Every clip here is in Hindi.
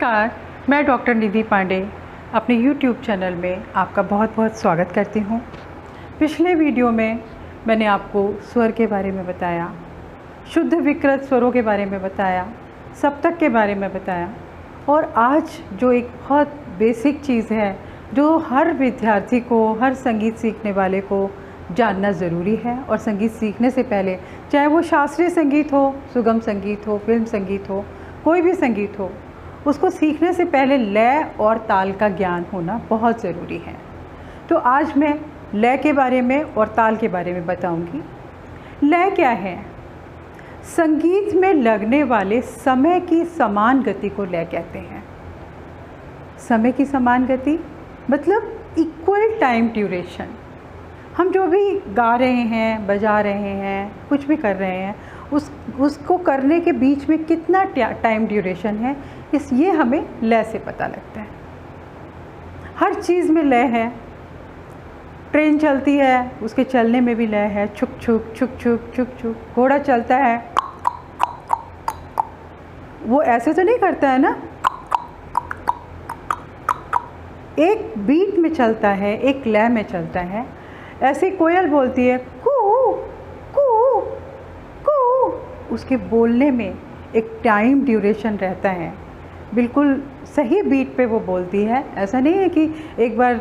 नमस्कार, मैं डॉक्टर निधि पांडे अपने YouTube चैनल में आपका बहुत बहुत स्वागत करती हूँ। पिछले वीडियो में मैंने आपको स्वर के बारे में बताया, शुद्ध विकृत स्वरों के बारे में बताया, सप्तक के बारे में बताया और आज जो एक बहुत बेसिक चीज़ है जो हर विद्यार्थी को, हर संगीत सीखने वाले को जानना ज़रूरी है। और संगीत सीखने से पहले, चाहे वो शास्त्रीय संगीत हो, सुगम संगीत हो, फिल्म संगीत हो, कोई भी संगीत हो, उसको सीखने से पहले लय और ताल का ज्ञान होना बहुत ज़रूरी है। तो आज मैं लय के बारे में और ताल के बारे में बताऊंगी। लय क्या है? संगीत में लगने वाले समय की समान गति को लय कहते हैं। समय की समान गति मतलब इक्वल टाइम ड्यूरेशन। हम जो भी गा रहे हैं, बजा रहे हैं, कुछ भी कर रहे हैं, उसको करने के बीच में कितना टाइम ड्यूरेशन है, ये हमें लय से पता लगता है। हर चीज़ में लय है। ट्रेन चलती है, उसके चलने में भी लय है। छुक छुक छुक छुक छुक छुक। घोड़ा चलता है, वो ऐसे तो नहीं करता है ना, एक बीट में चलता है, एक लय में चलता है। ऐसे कोयल बोलती है कू कू कू, उसके बोलने में एक टाइम ड्यूरेशन रहता है। बिल्कुल सही बीट पे वो बोलती है। ऐसा नहीं है कि एक बार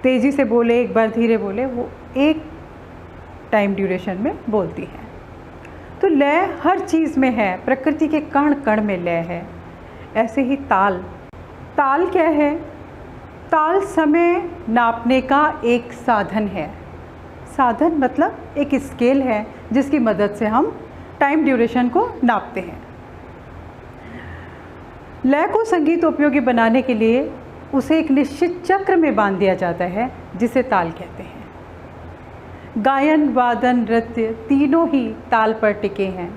तेज़ी से बोले, एक बार धीरे बोले, वो एक टाइम ड्यूरेशन में बोलती है। तो लय हर चीज़ में है, प्रकृति के कण कण में लय है। ऐसे ही ताल। ताल क्या है? ताल समय नापने का एक साधन है। साधन मतलब एक स्केल है जिसकी मदद से हम टाइम ड्यूरेशन को नापते हैं। लय को संगीत उपयोगी बनाने के लिए उसे एक निश्चित चक्र में बांध दिया जाता है जिसे ताल कहते हैं। गायन, वादन, नृत्य तीनों ही ताल पर टिके हैं।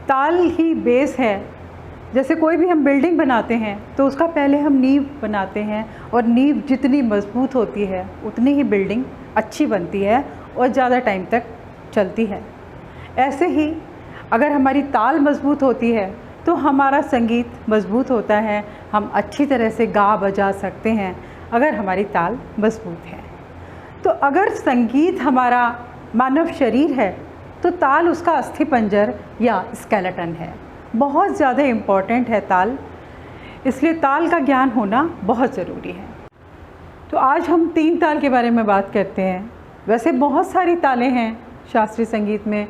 ताल ही बेस है। जैसे कोई भी हम बिल्डिंग बनाते हैं तो उसका पहले हम नींव बनाते हैं और नींव जितनी मजबूत होती है उतनी ही बिल्डिंग अच्छी बनती है और ज़्यादा टाइम तक चलती है। ऐसे ही अगर हमारी ताल मजबूत होती है तो हमारा संगीत मजबूत होता है। हम अच्छी तरह से गा बजा सकते हैं अगर हमारी ताल मजबूत है। तो अगर संगीत हमारा मानव शरीर है तो ताल उसका अस्थिपंजर या स्केलेटन है। बहुत ज़्यादा इम्पॉर्टेंट है ताल, इसलिए ताल का ज्ञान होना बहुत ज़रूरी है। तो आज हम 3 ताल के बारे में बात करते हैं। वैसे बहुत सारी तालें हैं शास्त्रीय संगीत में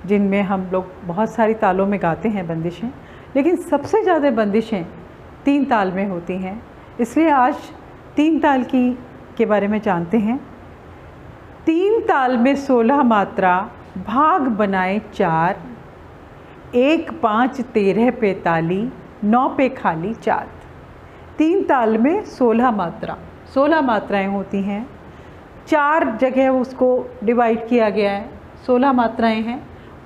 जिनमें हम लोग बहुत सारी तालों में गाते हैं बंदिशें, लेकिन सबसे ज़्यादा बंदिशें 3 ताल में होती हैं। इसलिए आज 3 ताल के बारे में जानते हैं। 3 ताल में 16 मात्रा, भाग बनाए 4, 1 5 13 पे ताली, 9 पे खाली 4। 3 ताल में 16 मात्रा, 16 मात्राएं होती हैं। 4 जगह उसको डिवाइड किया गया है। 16 मात्राएं हैं,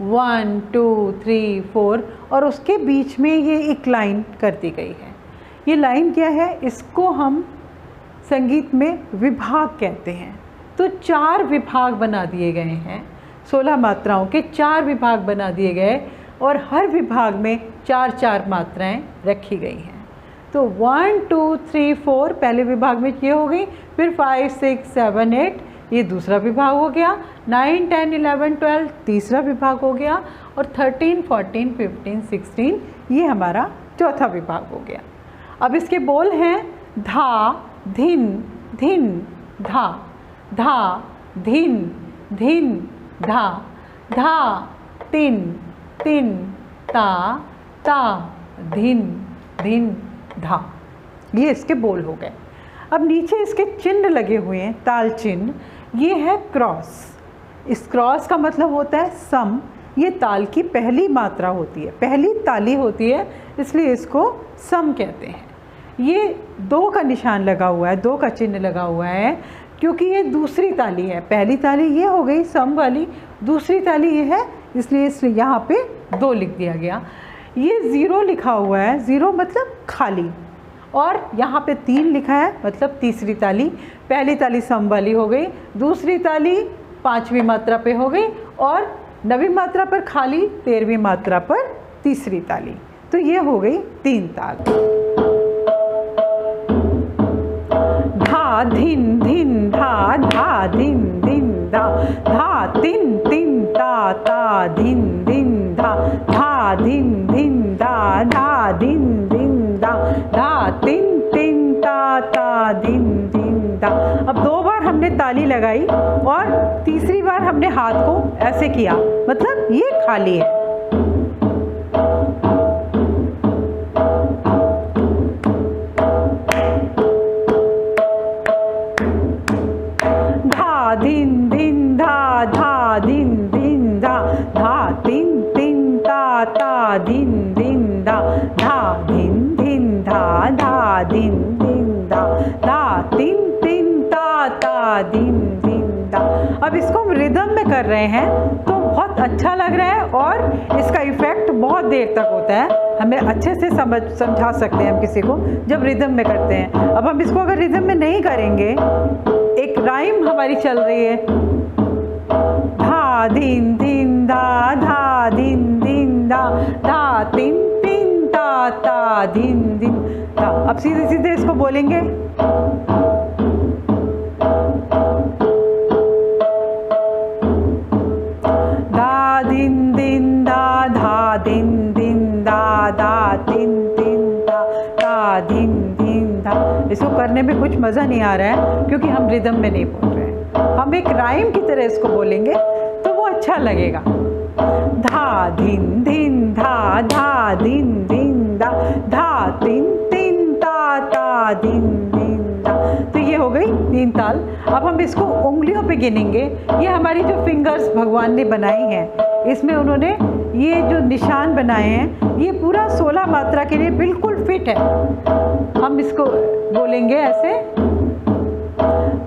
1 2 3 4, और उसके बीच में ये एक लाइन कर दी गई है। ये लाइन क्या है? इसको हम संगीत में विभाग कहते हैं। तो 4 विभाग बना दिए गए हैं। 16 मात्राओं के 4 विभाग बना दिए गए और हर विभाग में 4-4 मात्राएं रखी गई हैं। तो 1 2 3 4 पहले विभाग में ये हो गई, फिर 5 6 7 8 ये दूसरा विभाग हो गया, 9 10 11 12 तीसरा विभाग हो गया, और 13 14 15 16 ये हमारा चौथा विभाग हो गया। अब इसके बोल हैं धा धिन धिन धा, धा धिन धिन धा, धा तिन तिन ता ता धिन धिन धा। ये इसके बोल हो गए। अब नीचे इसके चिन्ह लगे हुए हैं, ताल चिन्ह। ये है क्रॉस। इस क्रॉस का मतलब होता है सम। ये ताल की पहली मात्रा होती है, पहली ताली होती है, इसलिए इसको सम कहते हैं। ये 2 का निशान लगा हुआ है, 2 का चिन्ह लगा हुआ है क्योंकि ये दूसरी ताली है। पहली ताली ये हो गई सम वाली, दूसरी ताली ये है, इसलिए यहाँ पे 2 लिख दिया गया। ये 0 लिखा हुआ है, 0 मतलब खाली, और यहाँ पे 3 लिखा है मतलब तीसरी ताली। पहली ताली सम वाली हो गई, दूसरी ताली 5वीं मात्रा पे हो गई, और 9वीं मात्रा पर खाली, 13वीं मात्रा पर तीसरी ताली। तो ये हो गई 3 ताल। धिन धिन धा धा धिन धिन धा धा तिन तिन ता ता धिन धिन धा धा धिन धिन धा धा धिन धिन धा धा तिन तिन ता ता धिन धिन धा। अब 2 बार हमने ताली लगाई और तीसरी बार हमने हाथ को ऐसे किया, मतलब ये खाली है। धा धिन धिन धा धा धिन धिन धा धा तिन तिन ता ता धिन धिन धा धा धिन धिन धा धा धिन धिन धा धा तिन तिन ता ता धिन धिन धा। अब इसको हम रिदम में कर रहे हैं तो बहुत अच्छा लग रहा है और इसका इफ़ेक्ट बहुत देर तक होता है। हमें अच्छे से समझा सकते हैं हम किसी को जब रिदम में करते हैं। अब हम इसको अगर रिदम में नहीं करेंगे, एक राइम हमारी चल रही है, धा धिन धिन धा धा धिन धिन धा धा तिन तिन ता ता धिन धिन धा। अब सीधे सीधे इसको बोलेंगे, धा धिन धिन धा धा धिन धिन धा धा तिन तिन धा धा धिन धिन धा। इसको करने में कुछ मज़ा नहीं आ रहा है क्योंकि हम रिदम में नहीं बोल रहे हैं। हम एक राइम की तरह इसको बोलेंगे तो वो अच्छा लगेगा। धा धिन धिन धा धा धिन धिन धा धा तिन तिन ता ता धिन धिन धा। तो ये हो गई 3 ताल। अब हम इसको उंगलियों पे गिनेंगे। ये हमारी जो फिंगर्स भगवान ने बनाई हैं, इसमें उन्होंने ये जो निशान बनाए हैं, ये पूरा 16 मात्रा के लिए बिल्कुल फिट है। हम इसको बोलेंगे ऐसे,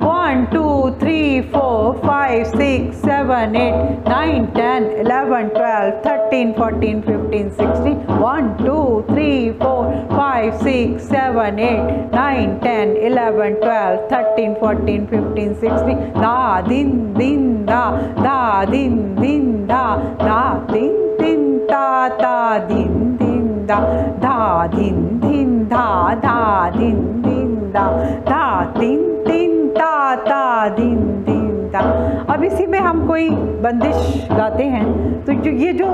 1 2 3 4 5 6 7 8 9 10 11 12 13 14 15 16 1 2 3 4 5 6 7 8 9 10 11 12 13 14 15 16 धा धिन धिन धा धा धिन धिन धा धा तिन तिन ता ता धिन धिन धा धा धिन धिन धा धा धिन धिन धा धा तिन तिन ता ता धिन धिन धा। अब इसी में हम कोई बंदिश गाते हैं तो ये जो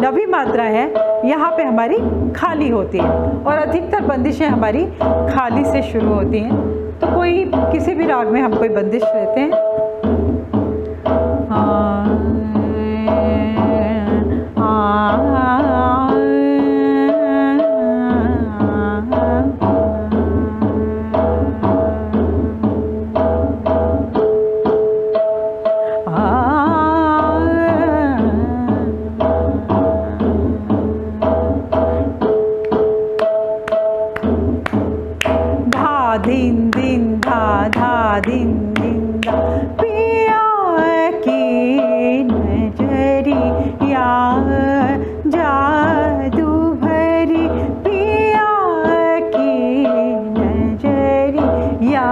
9वीं मात्रा है यहाँ पे हमारी खाली होती है और अधिकतर बंदिशें हमारी खाली से शुरू होती हैं। तो कोई किसी भी राग में हम कोई बंदिश लेते हैं। धिन धिन धा धा धिन धिन धा पिया की नजरिया जादू भरी, पिया की नजरिया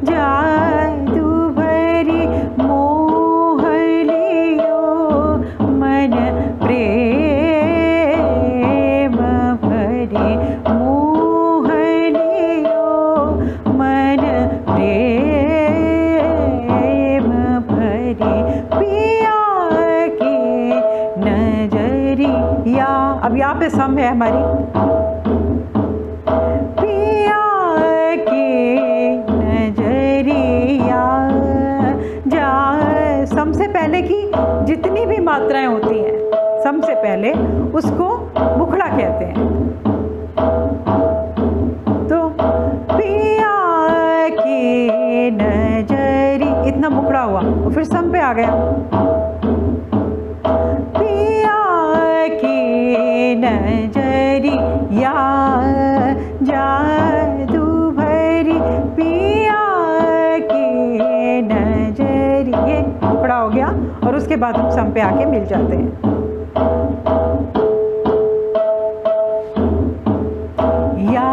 जादू भरी, मोह लियो मन प्रेम भरी, अब यहाँ पे सम है हमारी, पिया की नजरिया जा। सम से पहले की जितनी भी मात्राएं होती हैं, सम से पहले उसको मुखड़ा कहते हैं। तो पिया की नजरी, इतना मुखड़ा हुआ और फिर सम पे आ गया। नजरिया जादू भरी, पिया की नजरी, ये टुकड़ा हो गया और उसके बाद हम सम पे आके मिल जाते हैं। या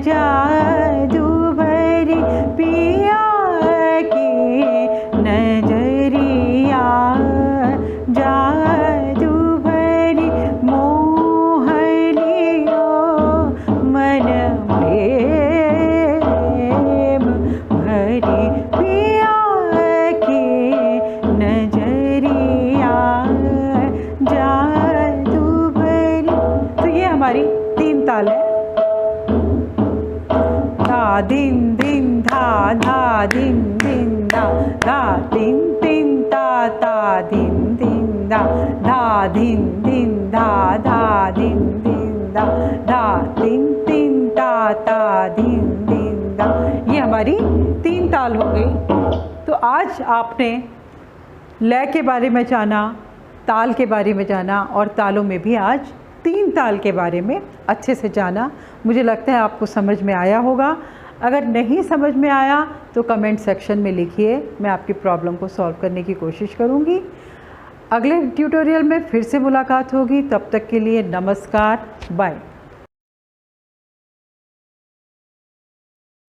जादू भरी पिया की नजरिया जादू भरी, मोह लियो मन प्रेम तीन ताल है, धा दिन दिन धा, धा दिन दिन धा, धा दिन दिन ता, ता दिन दिन धा, धा दिन दिन धा, धा दिन दिन धा, धा दिन दिन ता, ता दिन दिन धा। ये हमारी तीन ताल हो गई। तो आज आपने लय के बारे में जाना, ताल के बारे में जाना और तालों में भी आज तीन ताल के बारे में अच्छे से जाना। मुझे लगता है आपको समझ में आया होगा। अगर नहीं समझ में आया तो कमेंट सेक्शन में लिखिए, मैं आपकी प्रॉब्लम को सॉल्व करने की कोशिश करूँगी। अगले ट्यूटोरियल में फिर से मुलाकात होगी, तब तक के लिए नमस्कार, बाय।